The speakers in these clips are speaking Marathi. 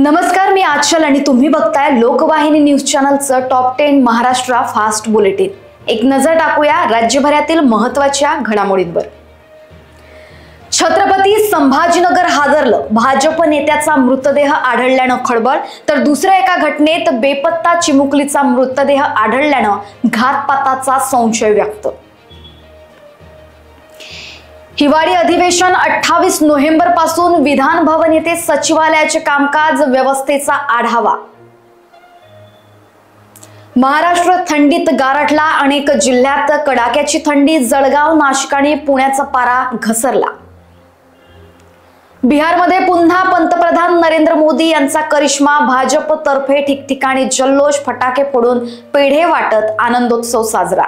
नमस्कार, मी आचल आणि तुम्ही बघताय लोकवाहिनी न्यूज चॅनलचं टॉप 10 महाराष्ट्र फास्ट बुलेटिन। एक नजर टाकूया राज्यभरातील महत्त्वाच्या घडामोडींवर। छत्रपती संभाजीनगर हादरलं, भाजप नेत्याचा मृतदेह आढळल्यानं खळबळ, तर दुसऱ्या एका घटनेत बेपत्ता चिमुकलीचा मृतदेह आढळल्यानं घातपाताचा संशय व्यक्त। हिवाळी अधिवेशन 28 नोव्हेंबर पासून विधान भवन येथे सचिवालयाचे कामकाज व्यवस्थेचा आढावा। महाराष्ट्र थंडीत गारठला, अनेक जिल्ह्यात कडाक्याची थंडी, जळगाव, नाशिक आणि पुण्याचा पारा घसरला। बिहारमध्ये पुन्हा पंतप्रधान नरेंद्र मोदी यांचा करिश्मा, भाजपतर्फे ठिकठिकाणी जल्लोष, फटाके फोडून पेढे वाटत आनंदोत्सव साजरा।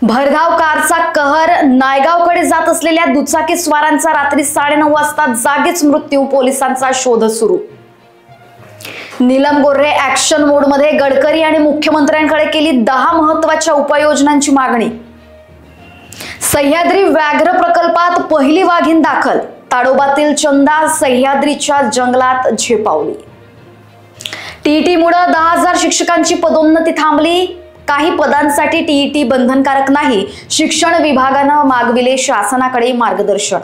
भरधाव कारचा कहर, नायगावकडे जात असलेल्या दुचाकी स्वारांचा रात्री 9:30 वाजता जागीच मृत्यू, पोलिसांचा शोध सुरू। नीलम गोऱ्हे ऍक्शन मोडमध्ये, गडकरी आणि मुख्यमंत्र्यांकडे केली 10 महत्त्वाच्या उपाययोजनांची मागणी। सह्याद्री व्याघ्र प्रकल्पात पहिली वाघीण दाखल, ताडोबातील चंदा सह्याद्रीच्या जंगलात झेपावली। टीईटीमुळे 10,000 शिक्षकांची पदोन्नती थांबली, काही पदांसाठी टीईटी बंधनकारक नाही, शिक्षण विभागानं मागविले शासनाकडे मार्गदर्शन।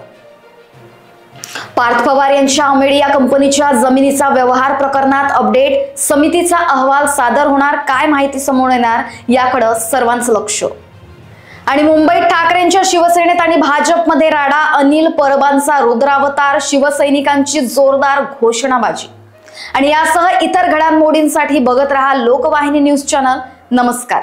पार्थ पवार यांच्या अमेडी या कंपनीच्या जमिनीचा व्यवहार प्रकरणात अपडेट, समितीचा अहवाल सादर होणार, काय माहिती समोर येणार याकडे सर्वांचं लक्ष। आणि मुंबईत ठाकरेंच्या शिवसेनेत आणि भाजपमध्ये राडा, अनिल परबांचा रुद्रावतार, शिवसैनिकांची जोरदार घोषणाबाजी। आणि यासह इतर घडामोडींसाठी बघत रहा लोकवाहिनी न्यूज चॅनल। नमस्कार।